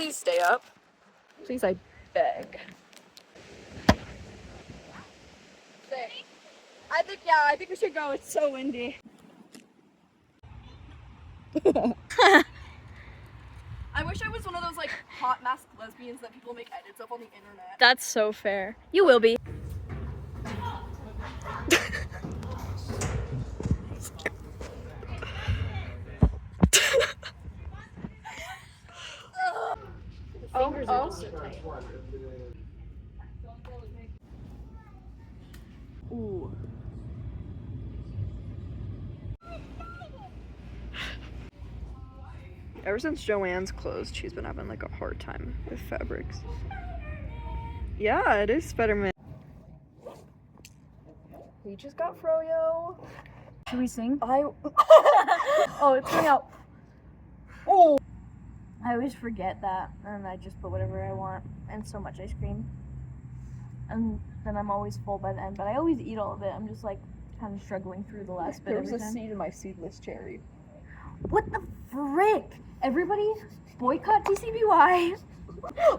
please stay up? Please, I beg. I think we should go. It's so windy. I wish I was one of those like hot masked lesbians that people make edits of on the internet. That's so fair. You will be. Fingers are just so tight. Ooh. Ever since Joanne's closed, she's been having like a hard time with fabrics. Yeah, it is Spider-Man. We just got froyo. Should we sing? Oh, it's coming out. Oh. I always forget that, and I just put whatever I want, and so much ice cream. And then I'm always full by the end, but I always eat all of it. I'm just like kind of struggling through the last bit There was every a time. seed in my seedless cherry. What the frick? Everybody boycott TCBY.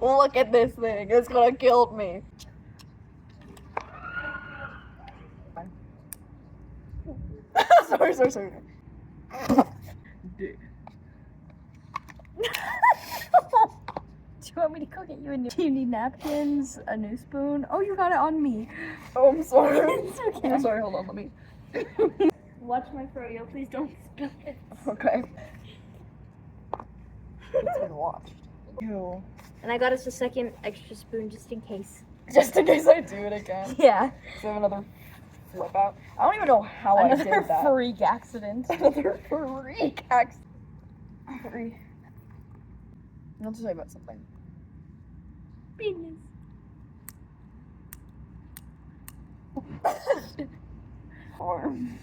Look at this thing. It's gonna kill me. sorry. Do you want me to go get you a new? Do you need napkins? A new spoon? Oh, you got it on me. Oh, I'm sorry. It's okay. I'm sorry, hold on, let me. Watch my froyo, please don't spill it. Okay. It's been washed. Ew. And I got us a second extra spoon just in case. Just in case I do it again. Yeah. So I have another flip out. I don't even know how I did that. freak accident. Another freak accident. I want to tell you about something. Penis. Harm.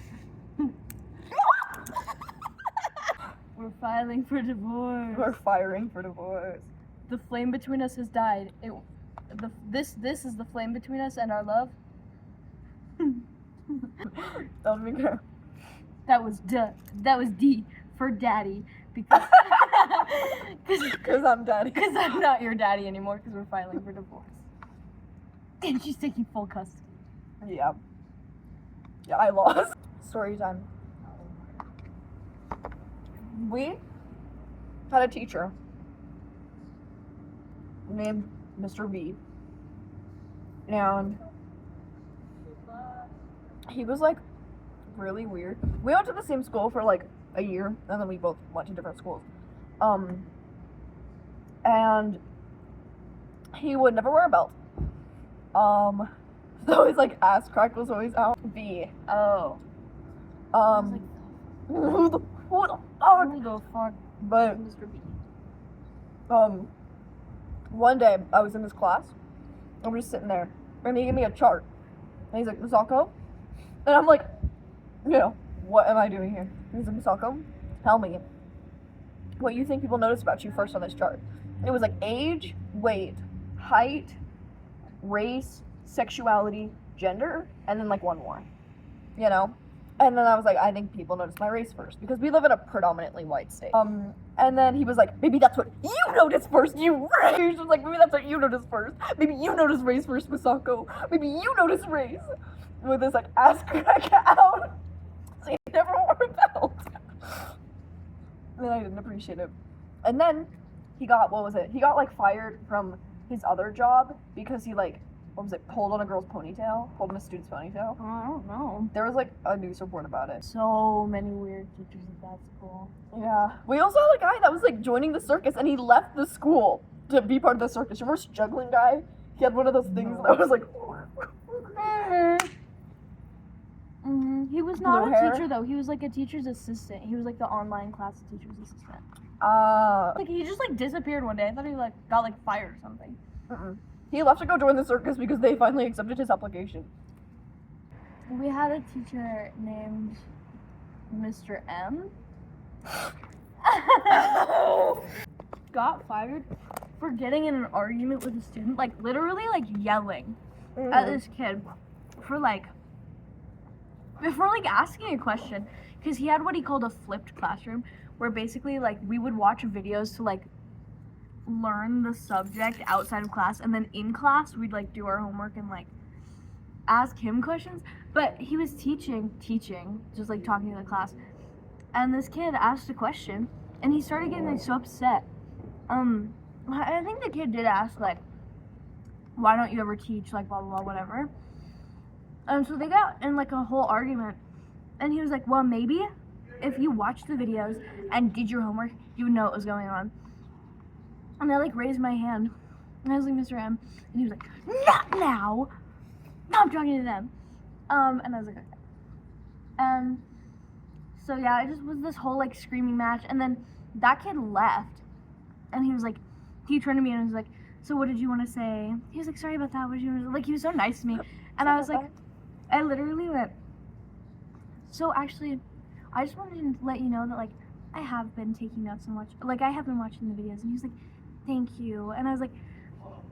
We're filing for divorce. We're firing for divorce. The flame between us has died. This is the flame between us and our love. Don't be care. That was D for daddy because Because I'm daddy. because I'm not your daddy anymore because we're filing for divorce. And she's taking full custody. Yeah. Yeah, I lost. Story time. We had a teacher named Mr. V. And he was like really weird. We went to the same school for like a year, and then we both went to different schools. And he would never wear a belt. So his like ass crack was always out. V. Oh. Who the fuck? Who the fuck? But Mr. B. one day I was in his class, and we're just sitting there, and he gave me a chart, and he's like, Misako, and I'm like, what am I doing here? He's like, Misako, tell me what you think people notice about you first on this chart. It was like age, weight, height, race, sexuality, gender, and then like one more, And then I was like, I think people notice my race first, because we live in a predominantly white state. And then he was like, maybe that's what you notice first, you race. He was like, maybe that's what you notice first. Maybe you notice race first, Misako. Maybe you notice race. With this like ass crack out. So he never wore a belt. And I didn't appreciate it. And then he got, He got like fired from his other job because he like, pulled on a girl's ponytail, pulled on a student's ponytail. I don't know. There was like a news report about it. So many weird teachers at that school. Yeah. We also had a guy that was like joining the circus, and he left the school to be part of the circus. Remember juggling guy? He had one of those things that was like. He was not Blue a hair? teacher though. He was like a teacher's assistant. He was like the online class teacher's assistant. Like he just like disappeared one day. I thought he like got like fired or something. He left to go join the circus because they finally accepted his application. We had a teacher named Mr. M. Got fired for getting in an argument with a student, like literally like yelling at this kid for like asking a question, because he had what he called a flipped classroom, where basically like we would watch videos to like learn the subject outside of class, and then in class we'd like do our homework and like ask him questions. But he was teaching, just like talking to the class, and this kid asked a question, and he started getting like so upset. I think the kid did ask like, why don't you ever teach, like blah blah blah whatever. So they got in like a whole argument, and he was like, well, maybe if you watched the videos and did your homework, you would know what was going on. And I like raised my hand, and I was like, Mr. M, and he was like, not now. No, I'm talking to them. And I was like, okay. So yeah, it just was this whole like screaming match, and then that kid left, and he was like, he turned to me and was like, so what did you want to say? He was like, sorry about that. What did you want to say? Like, he was so nice to me, and I was like, I literally went, so actually, I just wanted to let you know that like I have been taking notes and I have been watching the videos. And he was like, thank you. And I was like,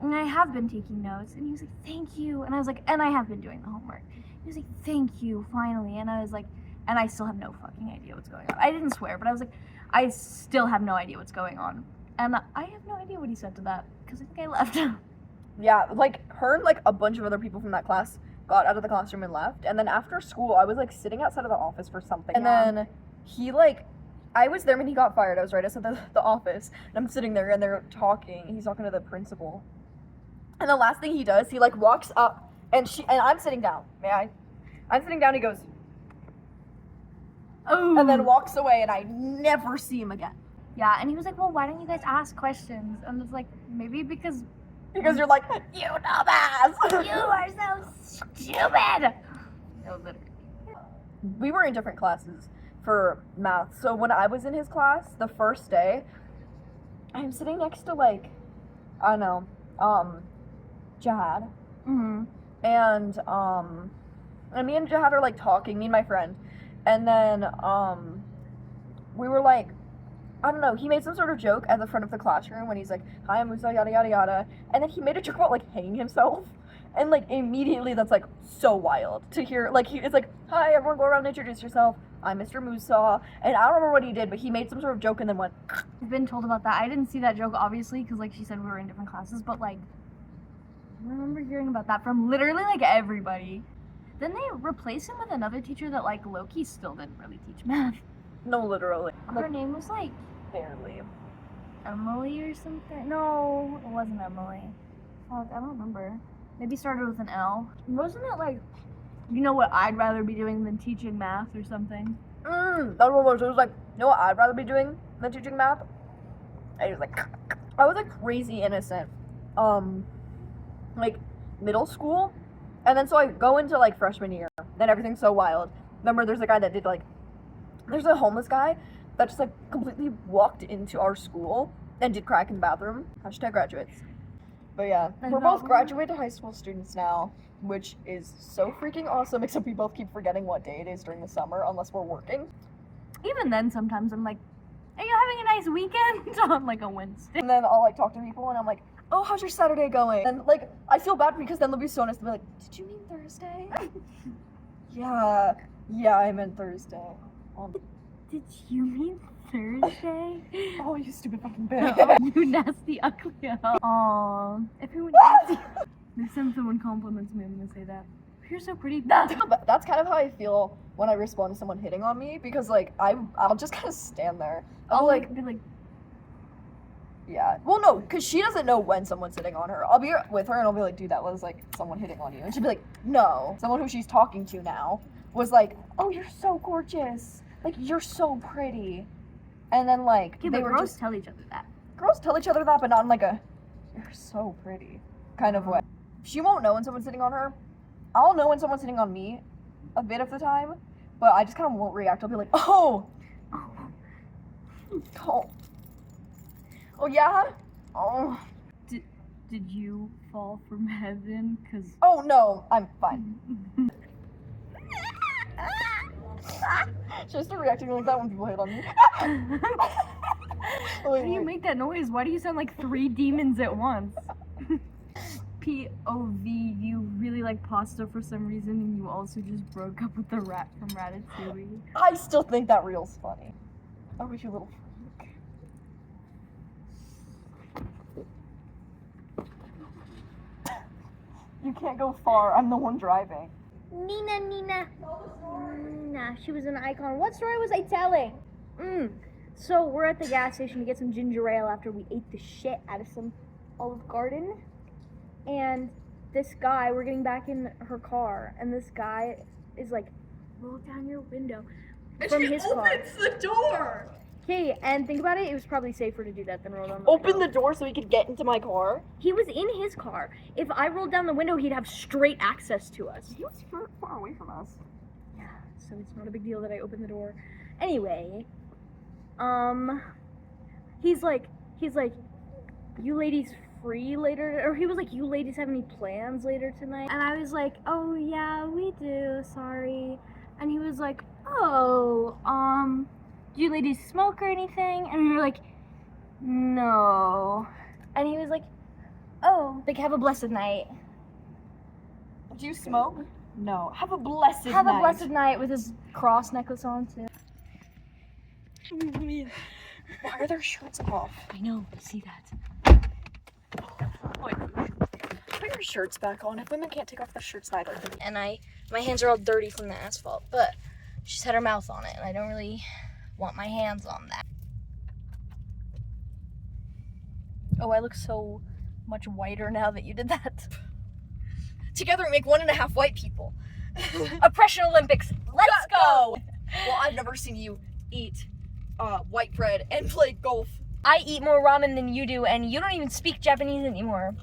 and I have been taking notes. And he was like, thank you. And I was like, and I have been doing the homework. He was like, thank you, finally. And I was like, and I still have no fucking idea what's going on. I didn't swear, but I was like, I still have no idea what's going on. And I have no idea what he said to that, because I think I left. Yeah, like, her and, like, a bunch of other people from that class got out of the classroom and left. And then after school, I was, like, sitting outside of the office for something. And then he, like, I was there when he got fired. I was right outside the office. And I'm sitting there, and they're talking. He's talking to the principal. And the last thing he does, he, like, walks up, and I'm sitting down. May I? I'm sitting down, he goes, oh. And then walks away, and I never see him again. Yeah, and he was like, well, why don't you guys ask questions? And it's like, maybe because you're like, you know this! You are so stupid! No, literally. We were in different classes for math. So when I was in his class, the first day, I'm sitting next to, like, I don't know, Jihad. Mm-hmm. And me and Jihad are, like, talking, me and my friend. And then, we were, like, I don't know, he made some sort of joke at the front of the classroom when he's like, hi, I'm Musa, yada, yada, yada. And then he made a joke about, like, hanging himself. And, like, immediately that's, like, so wild to hear. Like, it's like, hi, everyone go around and introduce yourself. I'm Mr. Musa. And I don't remember what he did, but he made some sort of joke and then went. I've been told about that. I didn't see that joke, obviously, because, like she said, we were in different classes. But, like, I remember hearing about that from literally, like, everybody. Then they replaced him with another teacher that, like, Loki still didn't really teach math. No, literally. Her name was, like, barely. Emily or something? No, it wasn't Emily. Fuck, I don't remember. Maybe started with an L. Wasn't it like, you know what I'd rather be doing than teaching math or something? That's what it was. It was like, you know what I'd rather be doing than teaching math? I was like, I was like crazy innocent. Like middle school. And then so I go into like freshman year. Then everything's so wild. Remember there's a guy that did like, there's a homeless guy that just like completely walked into our school and did crack in the bathroom. Hashtag graduates. But yeah, we're both graduated high school students now, which is so freaking awesome, except we both keep forgetting what day it is during the summer unless we're working. Even then sometimes I'm like, are you having a nice weekend? On like a Wednesday. And then I'll like talk to people and I'm like, oh, how's your Saturday going? And like, I feel bad because then they'll be so honest and be like, did you mean Thursday? Yeah, I meant Thursday. Did you mean Thursday? Oh, you stupid fucking bitch. Oh, you nasty, ugly hell. Aw, everyone nasty. Next time someone compliments me, I'm gonna say that. You're so pretty. That's kind of how I feel when I respond to someone hitting on me, because like I'll just kind of stand there. I'll like be like, yeah. Well, no, because she doesn't know when someone's hitting on her. I'll be with her and I'll be like, dude, that was like someone hitting on you, and she'll be like, no, someone who she's talking to now was like, oh, you're so gorgeous, like you're so pretty, and then like yeah, they but were girls just tell each other that. girls tell each other that, but not in like a you're so pretty kind of way. She won't know when someone's hitting on her. I'll know when someone's hitting on me a bit of the time, but I just kind of won't react. I'll be like, oh yeah, oh. Did you fall from heaven? Cause Oh no, I'm fine. Should I start reacting like that when people hit on me? Why do you make that noise? Why do you sound like 3 demons at once? POV, you really like pasta for some reason, and you also just broke up with the rat from Ratatouille. I still think that reel's funny. Oh, you little freak. You can't go far. I'm the one driving. Nina. She was an icon. What story was I telling? So we're at the gas station to get some ginger ale after we ate the shit out of some Olive Garden. And this guy, we're getting back in her car, and this guy is like, roll down your window from his car. Opens the door. Okay, and think about it, it was probably safer to do that than roll down the Open window. the door so he could get into my car. He was in his car. If I rolled down the window, he'd have straight access to us. He was far away from us. Yeah, so it's not a big deal that I opened the door. Anyway, he's like, you ladies free later? Or he was like, you ladies have any plans later tonight? And I was like, oh yeah, we do, sorry. And he was like, oh, do you ladies smoke or anything? And we were like, no. And he was like, oh, like, have a blessed night. Do you smoke? No. Have a blessed night. Have a blessed night with his cross necklace on too. Why are their shirts off? I know, see that. Put your shirts back on. If women can't take off their shirts either. And my hands are all dirty from the asphalt, but she's had her mouth on it, and I don't really want my hands on that. Oh, I look so much whiter now that you did that. Together we make 1.5 white people. Oppression Olympics, let's go! Well, I've never seen you eat white bread and play golf. I eat more ramen than you do, and you don't even speak Japanese anymore.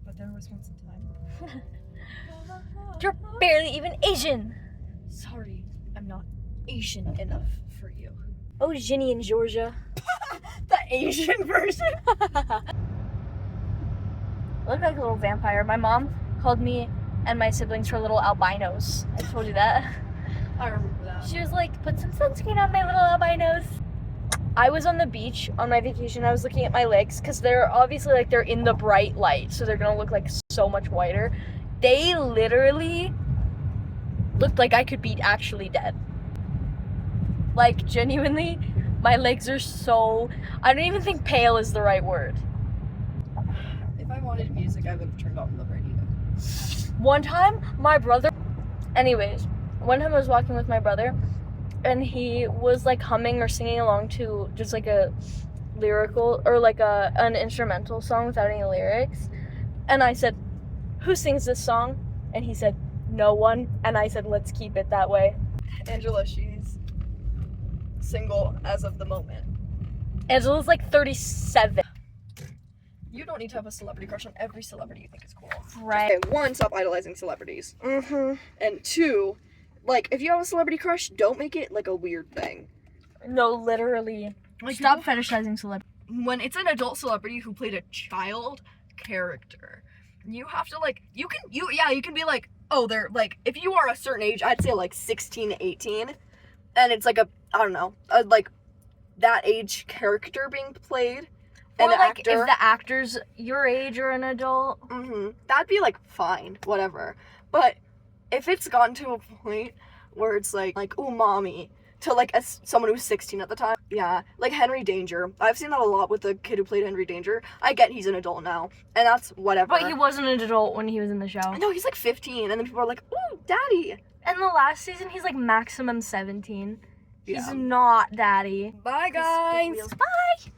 But there was once a time. You're barely even Asian. Sorry, I'm not Asian enough for you. Oh, Ginny in Georgia. The Asian version? I look like a little vampire. My mom called me and my siblings for little albinos. I told you that. I remember that. She was like, put some sunscreen on my little albinos. I was on the beach on my vacation. I was looking at my legs because they're obviously like they're in the bright light, so they're gonna look like so much whiter. They literally looked like I could be actually dead. Like, genuinely, my legs are so... I don't even think pale is the right word. If I wanted music, I would have turned on the radio. One time, my brother... Anyways, one time I was walking with my brother, and he was, like, humming or singing along to just, like, a lyrical... Or, like, an instrumental song without any lyrics. And I said, who sings this song? And he said, no one. And I said, let's keep it that way. Angela, she's single as of the moment. Angela's like 37. You don't need to have a celebrity crush on every celebrity you think is cool. Right. Okay, 1, stop idolizing celebrities. Mm-hmm. And 2, like, if you have a celebrity crush, don't make it, like, a weird thing. No, literally. Like, Stop fetishizing celebrities. when it's an adult celebrity who played a child character, you have to, like, you can be like, oh, they're, like, if you are a certain age, I'd say, like, 16 to 18, and it's, like, like, that age character being played, and Or the like actor, if the actor's your age or an adult. that'd be, like, fine, whatever, but if it's gotten to a point where it's, like, ooh, mommy, to, like, someone who's 16 at the time. Yeah, like Henry Danger. I've seen that a lot with the kid who played Henry Danger. I get he's an adult now, and that's whatever. But he wasn't an adult when he was in the show. No, he's like 15, and then people are like, ooh, daddy. In the last season, he's like maximum 17. He's Yeah. not daddy. Bye, guys. Bye!